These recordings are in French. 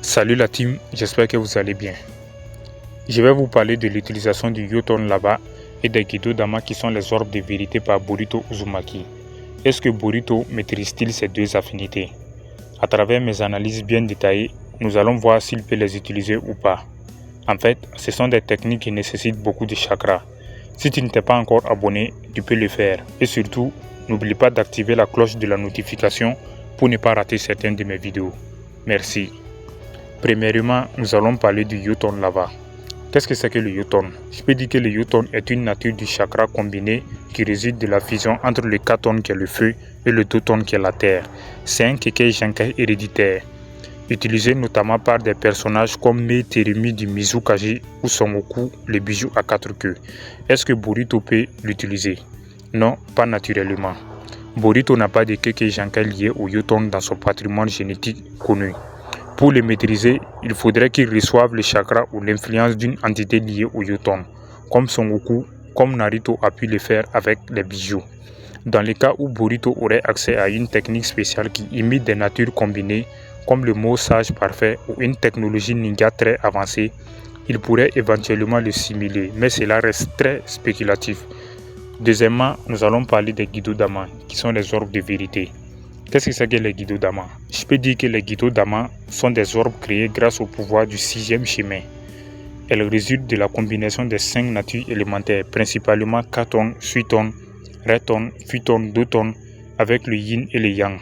Salut la team, j'espère que vous allez bien. Je vais vous parler de l'utilisation du U-turn Lava et des Gedo Dama qui sont les orbes de vérité par Boruto Uzumaki. Est-ce que Boruto maîtrise-t-il ces deux affinités? À travers mes analyses bien détaillées, nous allons voir s'il peut les utiliser ou pas. En fait, ce sont des techniques qui nécessitent beaucoup de chakras. Si tu ne t'es pas encore abonné, tu peux le faire. Et surtout, n'oublie pas d'activer la cloche de la notification pour ne pas rater certaines de mes vidéos. Merci. Premièrement, nous allons parler du U-turn Lava. Qu'est-ce que c'est que le U-turn? Je peux dire que le U-turn est une nature du chakra combiné qui résulte de la fusion entre le Katon qui est le feu et le Do-turn qui est la terre. C'est un Kekkei Genkai héréditaire, utilisé notamment par des personnages comme Mei Terumi du Mizukaji ou Son Goku, le bijou à 4 queues. Est-ce que Boruto peut l'utiliser? Non, pas naturellement. Boruto n'a pas de Kekkei Genkai lié au U-turn dans son patrimoine génétique connu. Pour le maîtriser, il faudrait qu'il reçoive le chakra ou l'influence d'une entité liée au U-turn, comme Son Goku, comme Naruto a pu le faire avec les bijoux. Dans le cas où Boruto aurait accès à une technique spéciale qui imite des natures combinées, comme le mot sage parfait ou une technologie ninja très avancée, il pourrait éventuellement le simuler, mais cela reste très spéculatif. Deuxièmement, nous allons parler des Gedo Dama, qui sont les orbes de vérité. Qu'est-ce que c'est que les Gedo Dama? Je peux dire que les Gedo Dama sont des orbes créés grâce au pouvoir du sixième chemin. Elles résultent de la combinaison des 5 natures élémentaires, principalement Katon, Suiton, Reton, Futon, Do-turn, avec le Yin et le Yang.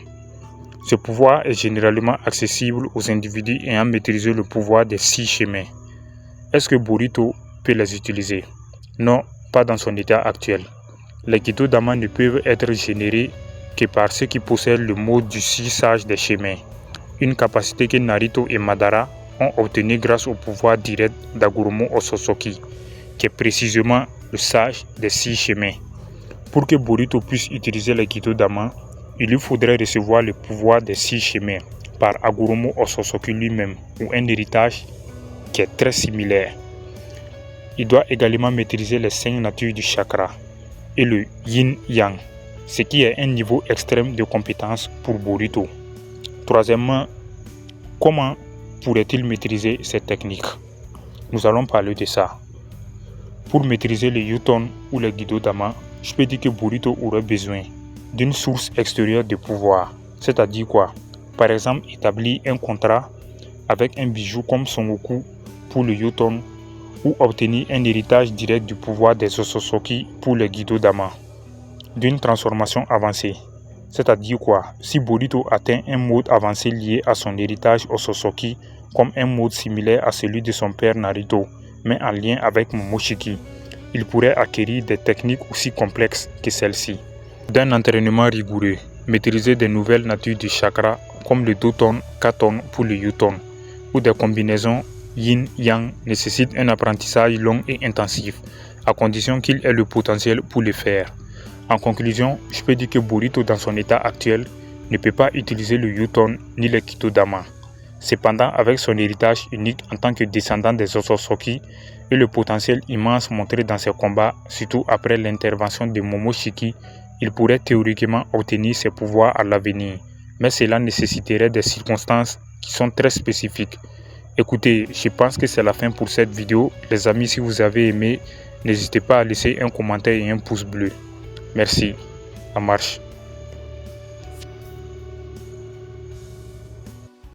Ce pouvoir est généralement accessible aux individus ayant maîtrisé le pouvoir des 6 chemins. Est-ce que Boruto peut les utiliser? Non, pas dans son état actuel. Les Gedo Dama ne peuvent être générés que par ceux qui possèdent le mode du 6 sages des chemins, une capacité que Naruto et Madara ont obtenue grâce au pouvoir direct d'Agoromo Otsutsuki, qui est précisément le sage des 6 chemins. Pour que Boruto puisse utiliser les Gedo Dama, il lui faudrait recevoir le pouvoir des 6 chemins par Agoromo Otsutsuki lui-même, ou un héritage qui est très similaire. Il doit également maîtriser les 5 natures du chakra et le Yin-Yang, ce qui est un niveau extrême de compétence pour Boruto. Troisièmement, comment pourrait-il maîtriser cette technique? Nous allons parler de ça. Pour maîtriser le U-turn ou le Gedo Dama, je peux dire que Boruto aurait besoin d'une source extérieure de pouvoir. C'est-à-dire quoi? Par exemple, établir un contrat avec un bijou comme Son Goku pour le U-turn ou obtenir un héritage direct du pouvoir des Otsutsuki pour le Gedo Dama. D'une transformation avancée. C'est-à-dire quoi? Si Boruto atteint un mode avancé lié à son héritage Otsutsuki, comme un mode similaire à celui de son père Naruto, mais en lien avec Momoshiki, il pourrait acquérir des techniques aussi complexes que celles-ci. D'un entraînement rigoureux, maîtriser des nouvelles natures du chakra comme le Do-turn, Katon pour le U-turn, ou des combinaisons Yin-Yang nécessite un apprentissage long et intensif, à condition qu'il ait le potentiel pour le faire. En conclusion, je peux dire que Boruto dans son état actuel ne peut pas utiliser le U-turn ni le Gedo Dama. Cependant, avec son héritage unique en tant que descendant des Otsutsuki et le potentiel immense montré dans ses combats, surtout après l'intervention de Momoshiki, il pourrait théoriquement obtenir ses pouvoirs à l'avenir. Mais cela nécessiterait des circonstances qui sont très spécifiques. Écoutez, je pense que c'est la fin pour cette vidéo. Les amis, si vous avez aimé, n'hésitez pas à laisser un commentaire et un pouce bleu. Merci, ça marche.